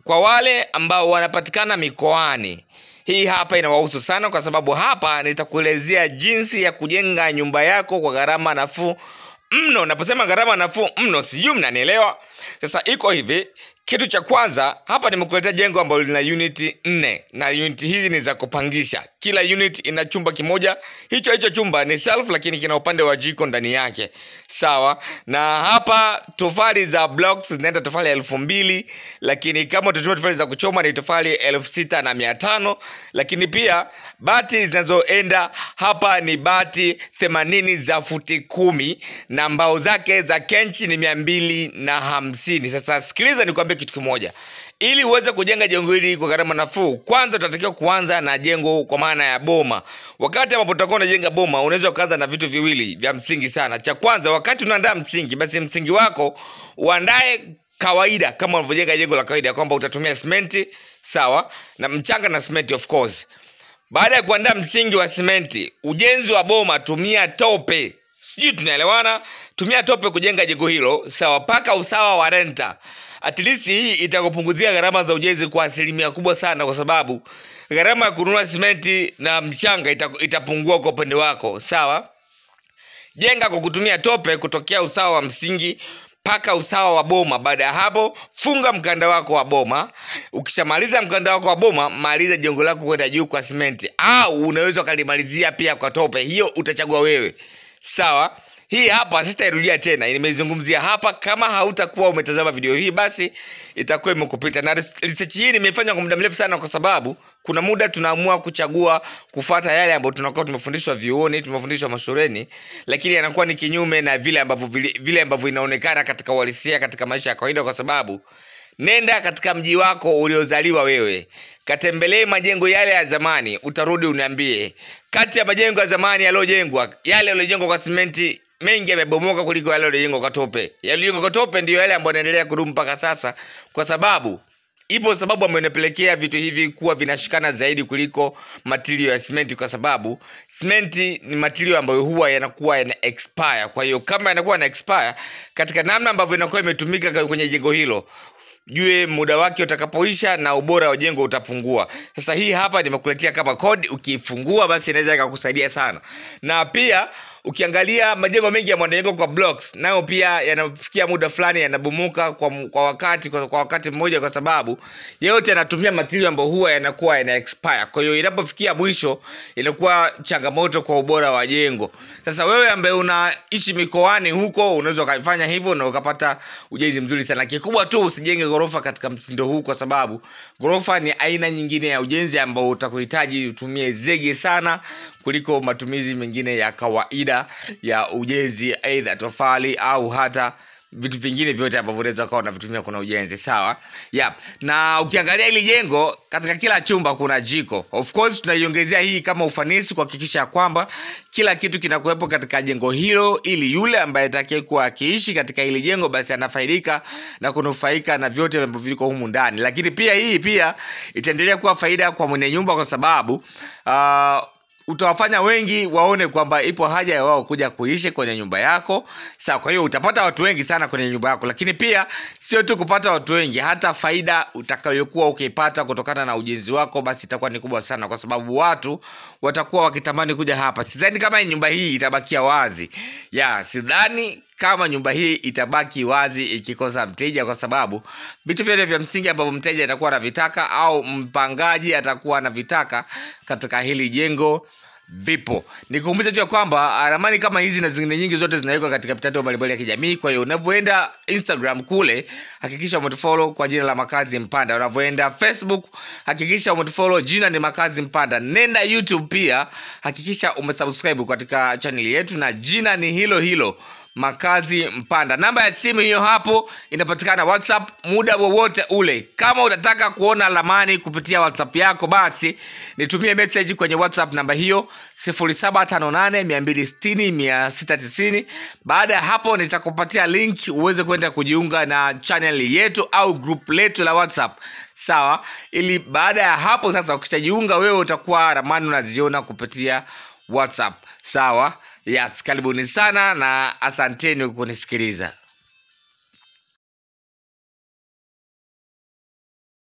kwa wale ambao wanapatikana mikoani, hii hapa inawahusu sana, kwa sababu hapa nitakuelezea jinsi ya kujenga nyumba yako kwa gharama nafuu mno. Naposema gharama nafuu mno, sijui mnanielewa. Sasa iko hivi, kitu cha kwanza hapa nimekuletea jengo ambalo lina unit 4, na unit hizi ni za kupangisha. Kila unit ina chumba kimoja. Hicho chumba ni self, lakini kina upande wa jiko ndani yake. Sawa? Na hapa tofali za blocks zinaenda tofali 2000, lakini kama utatumia tofali za kuchoma ni tofali 6500, lakini pia bati zinazoenda hapa ni bati 80 za futi 10 na mbao zake za kenchi ni 250. Sasa sikiliza nikwambie kitu kimoja. Ili uweze kujenga jengo hili kwa gharama nafuu, kwanza utatakiwa kuanza na jengo kwa maana ya boma. Wakati ambapo utakuwa unajenga boma, unaweza kuanza na vitu viwili vya msingi sana. Cha kwanza, wakati unaandaa msingi, basi msingi wako uandae kawaida kama unavyojenga jengo la kawaida, kwamba utatumia simenti, sawa, na mchanga na simenti of course. Baada ya kuandaa msingi wa simenti, ujenzi wa boma tumia tope. Sijui tunaelewana? Tumia tope kujenga jengo hilo, sawa, paka usawa wa renta. At least hii itakupunguzia gharama za ujenzi kwa asilimia kubwa sana, kwa sababu gharama ya kununua simenti na mchanga itapungua kwa upande wako, sawa? Jenga kwa kutumia tope kutokea usawa wa msingi paka usawa wa boma. Baada ya hapo, funga mkanda wako wa boma. Ukishamaliza mkanda wako wa boma, maliza jengo lako kwenda juu kwa simenti, au unaweza kalimalizia pia kwa tope. Hiyo utachagua wewe, sawa? Hii hapa sitairudia tena, nimezungumzia hapa. Kama hautakuwa umetazama video hii, basi itakuwa imekupita. Na research hii nimefanya kwa muda mrefu sana, kwa sababu kuna muda tunaamua kuchagua kufuata yale ambayo tunakuwa tumefundishwa vyuoni, tumefundishwa mashuleni, lakini yanakuwa ni kinyume na vile ambavyo inaonekana katika uhalisia, katika maisha ya kawaida. Kwa sababu nenda katika mji wako uliozaliwa wewe, katembelee majengo yale ya zamani, utarudi uniambie kati ya majengo ya zamani yaliyojengwa, yale yaliyojengwa kwa simenti, mengi yamebomoka kuliko yale yaliyojengwa kwa tope. Yale yaliyojengwa kwa tope ndio yale ambayo yanaendelea kudumu mpaka sasa, kwa sababu ipo sababu ambayo inapelekea vitu hivi kuwa vinashikana zaidi kuliko material ya simenti, kwa sababu simenti ni material ambayo huwa yanakuwa yana expire. Kwa hiyo kama yanakuwa na expire katika namna ambavyo inakuwa imetumika kwenye jengo hilo, jue muda wake utakapoisha na ubora wa jengo utapungua. Sasa hii hapa nimekuletea kama code, ukifungua basi inaweza ikakusaidia sana. Na pia ukiangalia majengo mengi yamejengwa kwa blocks, nayo pia yanafikia muda fulani yanabomoka kwa wakati mmoja, kwa sababu yote yanatumia material ambayo huwa yanakuwa yana expire. Kwa hiyo inapofikia mwisho inakuwa changamoto kwa ubora wa jengo. Sasa wewe ambaye unaishi mikoani huko, unaweza kufanya hivyo na ukapata ujenzi mzuri sana. Kikubwa tu usijenge gorofa katika mtindo huu, kwa sababu gorofa ni aina nyingine ya ujenzi ambao utakuhitaji utumie zege sana kuliko matumizi mengine ya kawaida ya ujenzi, aidha tofali au hata vitu vingine vyote ambavyo unaweza kuwa unavitumia kuna ujenzi, sawa? Na ukiangalia hili jengo, katika kila chumba kuna jiko. Of course tunaiongezea hii kama ufanisi, kuhakikisha kwamba kila kitu kinakuwepo katika jengo hilo, ili yule ambaye atakayekuwa akiishi katika hili jengo basi anafaidika na kunufaika na vyote ambavyo viko humu ndani. Lakini pia hii pia itaendelea kuwa faida kwa mwenye nyumba, kwa sababu utawafanya wengi waone kwamba ipo haja ya wao kuja kuishi kwenye nyumba yako. Sawa, kwa hiyo utapata watu wengi sana kwenye nyumba yako. Lakini pia sio tu kupata watu wengi, hata faida utakayokuwa ukipata kutokana na ujenzi wako basi itakuwa ni kubwa sana, kwa sababu watu watakuwa wakitamani kuja hapa. Sidhani kama nyumba hii itabakia wazi. Sidhani kama nyumba hii itabaki wazi ikikosa mteja, kwa sababu vitu vyote vya msingi ambavyo mteja atakuwa anavitaka au mpangaji atakuwa anavitaka katika hili jengo vipo. Nikukumbusha tu kwamba ramani kama hizi na zingine nyingi zote zinawekwa katika mitandao mbalimbali ya kijamii. Kwa hiyo unavyoenda Instagram kule, hakikisha umetufollow kwa jina la Makazi Mpanda. Unavyoenda Facebook, hakikisha umetufollow, jina ni Makazi Mpanda. Nenda YouTube pia, hakikisha umesubscribe katika channel yetu na jina ni hilo hilo, Makazi Mpanda. Namba ya simu hiyo hapo, inapatikana WhatsApp muda wowote ule. Kama unataka kuona ramani kupitia WhatsApp yako, basi nitumie message kwenye WhatsApp namba hiyo 0758260690. Baada ya hapo nitakupatia link uweze kwenda kujiunga na channel yetu au group letu la WhatsApp. Sawa? Ili baada ya hapo sasa ukishajiunga wewe utakuwa ramani unaziona kupitia WhatsApp. Sawa? Karibuni sana na asanteni kwa kunisikiliza.